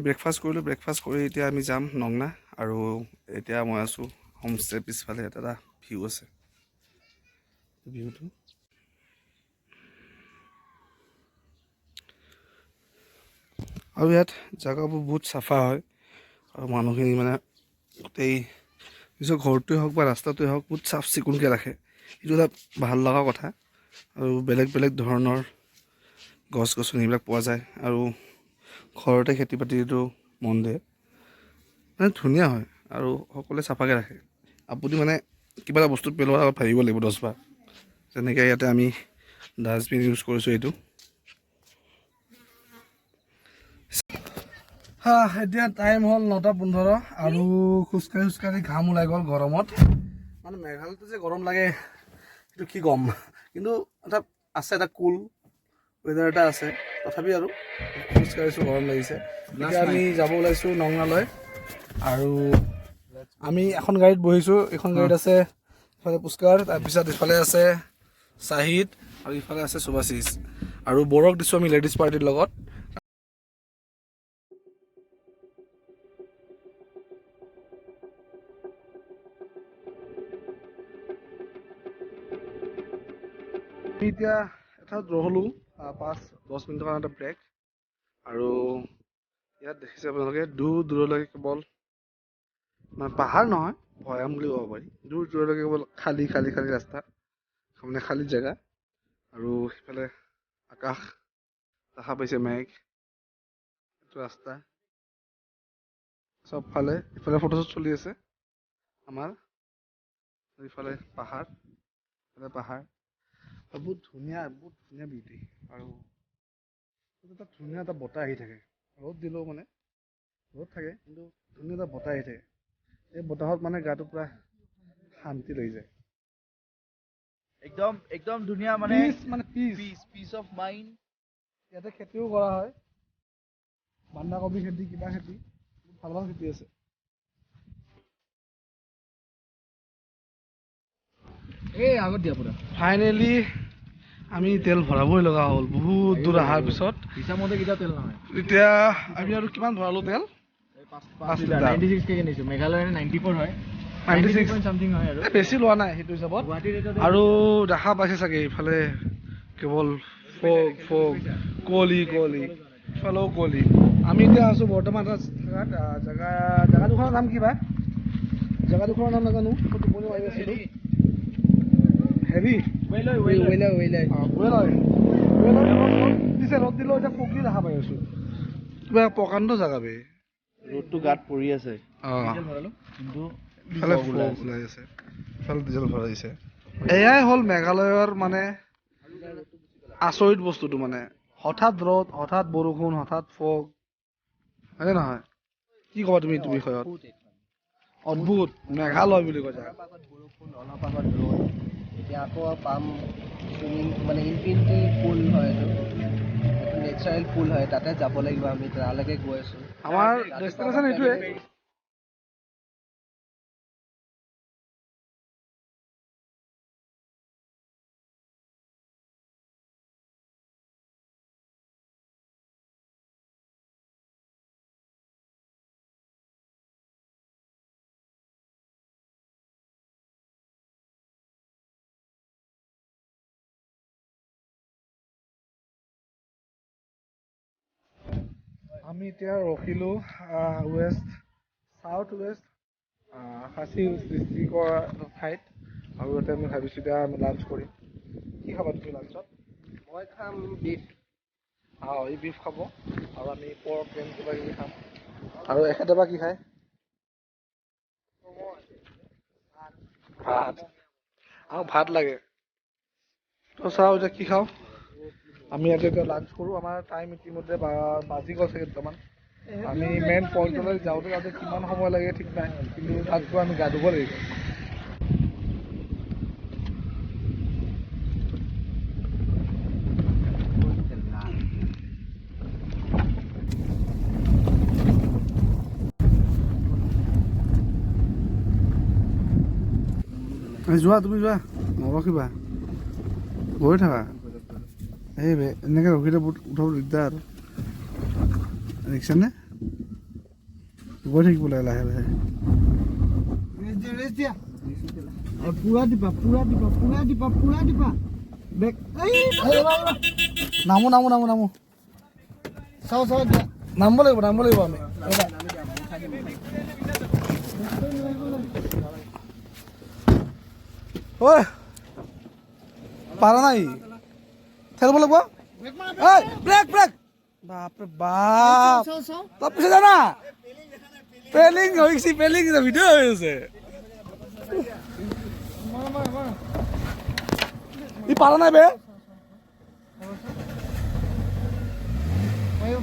Breakfast কৰিলোঁ, breakfast কৰি এতিয়া আমি যাম নংনা। আৰু এতিয়া মই আছোঁ হোমষ্টে পিছফালে, এটা ভিউ আছে ভিউটো। আৰু ইয়াত জেগাবোৰ বহুত চাফা হয় আৰু মানুহখিনি মানে গোটেই নিজৰ ঘৰটোৱে হওক বা ৰাস্তাটোৱে হওক বহুত চাফ চিকুণকৈ ৰাখে। এইটো এটা ভাল লগা কথা। আৰু বেলেগ বেলেগ ধৰণৰ গছ গছনিবিলাক পোৱা যায় আৰু ঘৰতে খেতি বাতিটো মন দিয়ে, মানে ধুনীয়া হয় আৰু সকলোৱে চাফাকৈ ৰাখে। আপুনি মানে কিবা এটা বস্তুত পেলোৱাৰ আগত ভাবিব লাগিব 10 বাৰ। যেনেকৈ ইয়াতে আমি ডাষ্টবিন ইউজ কৰিছোঁ এইটো। এতিয়া টাইম হ'ল 9:15 আৰু খোজকাঢ়ি ঘাম ওলাই গ'ল গৰমত। মানে মেঘালয়তো যে গৰম লাগে সেইটো কি ক'ম, কিন্তু এটা আছে, এটা কুল ৱেডাৰ এটা আছে। তথাপি আৰু খোজকাঢ়িছোঁ, গৰম লাগিছে। এতিয়া আমি যাব ওলাইছোঁ নংনালৈ। আৰু আমি এখন গাড়ীত বহিছোঁ। এইখন গাড়ীত আছে ইফালে পুষ্কাৰ, তাৰপিছত ইফালে আছে চাহিদ আৰু ইফালে আছে সুভাশিষ। আৰু বৰক দিছোঁ আমি লেডিজ পাৰ্টিৰ লগত। আমি এতিয়া এঠাইত ৰ'লোঁ 5-10 মিনিটৰ কাৰণে এটা ব্ৰেক। আৰু ইয়াত দেখিছে আপোনালোকে দূৰ দূৰলৈকে কেৱল মানে পাহাৰ নহয়, ভৈয়াম বুলি ক'ব পাৰি। দূৰ দূৰলৈকে কেৱল খালী ৰাস্তা, মানে খালী জেগা। আৰু সিফালে আকাশ দেখা পাইছে, মেঘ, এইটো ৰাস্তা চবফালে। ইফালে ফটোশ্বুট চলি আছে আমাৰ, ইফালে পাহাৰ, ইফালে পাহাৰ। বহুত ধুনীয়া বিউটি। আৰু এটা ধুনীয়া এটা বতাহ আহি থাকে। ৰ'দ দিলেও মানে ৰ'দ থাকে, কিন্তু ধুনীয়া এটা বতাহ আহি থাকে। এই বতাহত মানে গাটো পুৰা শান্তি লাগি যায়। একদম ধুনীয়া, মানে পিচ অফ মাইণ্ড। ইয়াতে খেতিও কৰা হয়, বন্ধাকবি খেতি, কিবা খেতি, ভাল ভাল খেতি আছে। এই আগত দিয়া পুৰা। ফাইনেলি আমি তেল ভৰাবই লগা হ'ল বহুত দূৰ অহাৰ পিছত। হিচাপমতে কেতিয়া তেল নহয়। এতিয়া আমি আৰু কিমান ভৰালোঁ তেল? 5 লিটাৰ। 96 কে কিনিছোঁ। মেঘালয়ৰ 94 হয়, 96 চামথিং হয় আৰু বেছি লোৱা নাই সেইটো হিচাপত। আৰু দেখা পাইছে চাগে ইফালে কেৱল ফগ কুঁৱলী, ইফালেও কুঁৱলী। আমি এতিয়া আছোঁ বৰ্তমান এটা জেগাত। জেগাডোখৰৰ নাম কি বা? জেগাডোখৰৰ নাম নাজানো, টোপনি মাৰি আছিলোঁ। হেৰি ৰ'দ দিলেও এতিয়া পকী দেখা পাই আছোঁ। কিবা প্ৰকাণ্ড জেগা বে। ৰ'দটো গাত পৰি আছে। কিন্তু ইফালে ফগ ওলাই আছে, ইফালে ডিজেল ভৰাইছে। এয়াই হ'ল মেঘালয়ৰ মানে আচৰিত বস্তুটো। মানে হঠাৎ ৰ'দ, হঠাৎ বৰষুণ, হঠাৎ ফগ, হয়নে নহয়? কি ক'বা তুমি এইটো বিষয়ত? অদ্ভুত মেঘালয় বুলি কৈ যায়। অলপ আগত ৰ'দ, এতিয়া আকৌ পাম চুইমিং, মানে ইনফিনিটি পুল হয় এইটো নেচাৰেল পুল হয়, তাতে যাব লাগিব আমি। তালৈকে গৈ আছোঁ। আমাৰ ডেষ্টিনেশ্যন এইটোৱে। আমি এতিয়া ৰখিলোঁ চাউথ ৱেষ্ট খাচী ডিষ্ট্ৰিক্টৰ ঠাইত। আৰু ইয়াতে আমি ভাবিছোঁ এতিয়া আমি লাঞ্চ কৰিম। কি খাবা তুমি লাঞ্চত? মই খাম বিফ। ই বিফ খাব আৰু আমি পৰ্ক কিবা কিবি খাম। আৰু এখেতে বা কি খায়? ভাত। আমাক ভাত লাগে। তো চাওঁ এতিয়া কি খাওঁ। আমি ইয়াতে এতিয়া লাঞ্চ কৰোঁ। আমাৰ টাইম ইতিমধ্যে বাজি গ'ল চাগে দুটামান। আমি মেইন পইণ্টলৈ যাওঁতে কিমান সময় লাগে ঠিক নাই, কিন্তু তাত গৈ আমি গা ধুব লাগিব। যোৱা, তুমি যোৱা, নৰখিবা, গৈ থাকা। এই এনেকৈ ৰখিলে বহুত উঠাব দিগদাৰ, দেখিছানে? গৈ থাকিব লাগে লাহে লাহে পুৰা দিবা বেক নামো চাওঁ নামিব লাগিব আমি ঐ পাৰা নাই ঠেলিব লাগিব ব্ৰেক বাপৰে বাপ তাৰ পিছত জানা পেলিং হৈছে ভিডিঅ' হৈ আছে ই পাৰা নাই বে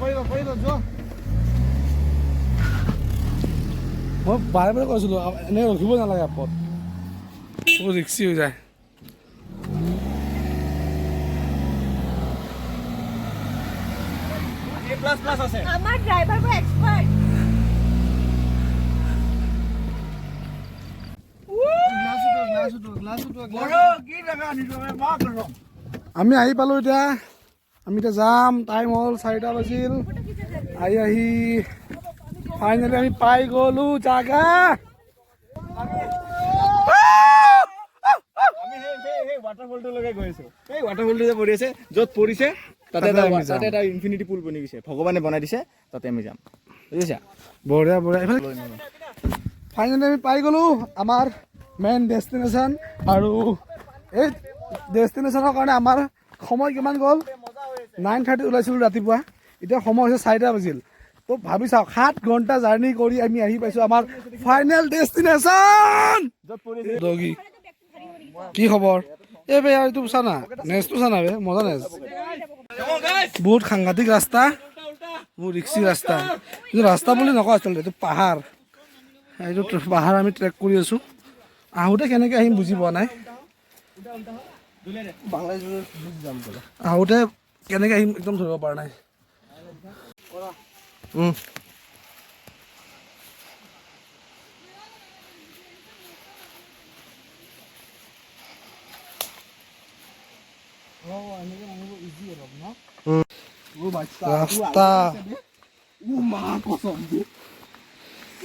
পাৰিব যোৱা মই বাৰে কৈছিলোঁ এনেকৈ ৰখিব নালাগে আপত বহুত ৰিক্সি হৈ যায় আমার ড্রাইভার পুরো এক্সপার্ট আমি আহি পালোঁ এতিয়া আমি এতিয়া যাম টাইম হ'ল 4টা বাজিল আহি ফাইনেলি আমি পাই গ'লো জাগা ৱাটাৰফলটোলৈকে গৈ আছো এই ৱাটাৰফলটো যে পৰি আছে য'ত পৰিছে তাতে এটা ইনফিনিটি পুল বনি গৈছে ভগৱানে বনাই দিছে তাতে আমি যাম বুজিছা বঢ়িয়া এইফালে ফাইনেলি আমি পাই গ'লোঁ আমাৰ মেইন ডেষ্টিনেশ্যন আৰু এই ডেষ্টিনেশ্যনৰ কাৰণে আমাৰ সময় কিমান গ'ল 9:30 ওলাইছিলোঁ ৰাতিপুৱা এতিয়া সময় হৈছে 4টা বাজিল তো ভাবি চাওক 7 ঘণ্টা জাৰ্ণি কৰি আমি আহি পাইছোঁ আমাৰ ফাইনেল ডেষ্টিনেশ্যন দগি কি খবৰ এই বে এইটো চা না নেচটো চা না বে মজা নেচ বহুত সাংঘাতিক ৰাস্তা বহুত ৰিক্সি ৰাস্তা এইটো ৰাস্তা বুলি নকওঁ আচলতে এইটো পাহাৰ এইটো পাহাৰ আমি ট্ৰেক কৰি আছোঁ আহোঁতে কেনেকৈ আহিম বুজি পোৱা নাই আহোঁতে কেনেকৈ আহিম একদম ধৰিব পৰা নাই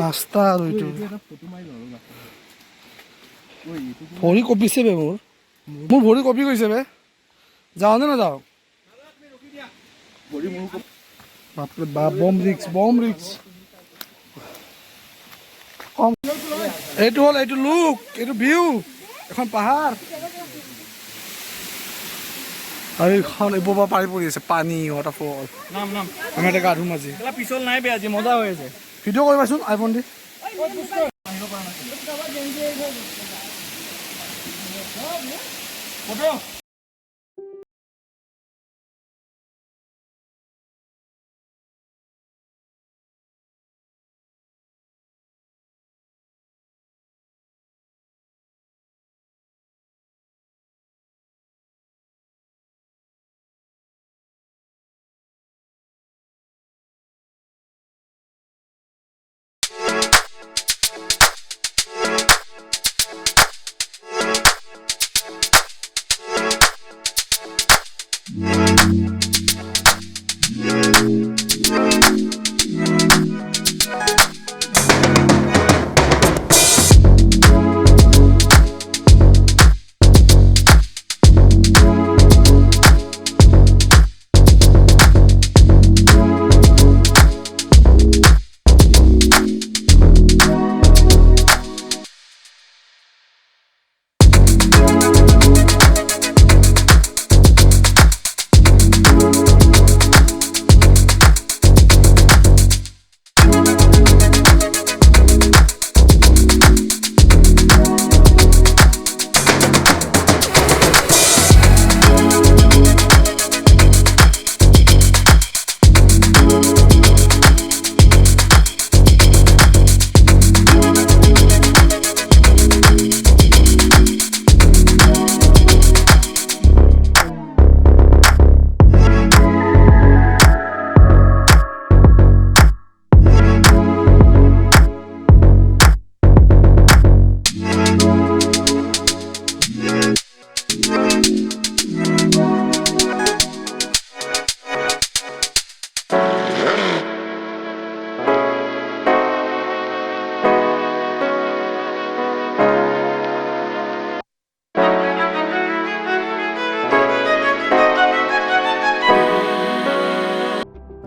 ৰাস্তা আৰু এইটো ভৰি কঁপিছে বে মোৰ ভৰি কঁপি গৈছে বে যাওঁ নে নাযাওঁ বাপৰে বাপ বম ৰিক্স কম এইটো হ'ল এইটো লুক এইটো ভিউ এখন পাহাৰ আৰু এইখন এইবোৰ পৰা পাৰি পৰি আছে পানী ৱাটাৰফল আমি এটা গা ধুম আজি পিছল নাই বে আজি মজা হৈ আছে ভিডিঅ' কৰিবাচোন আইফোন দি ফটো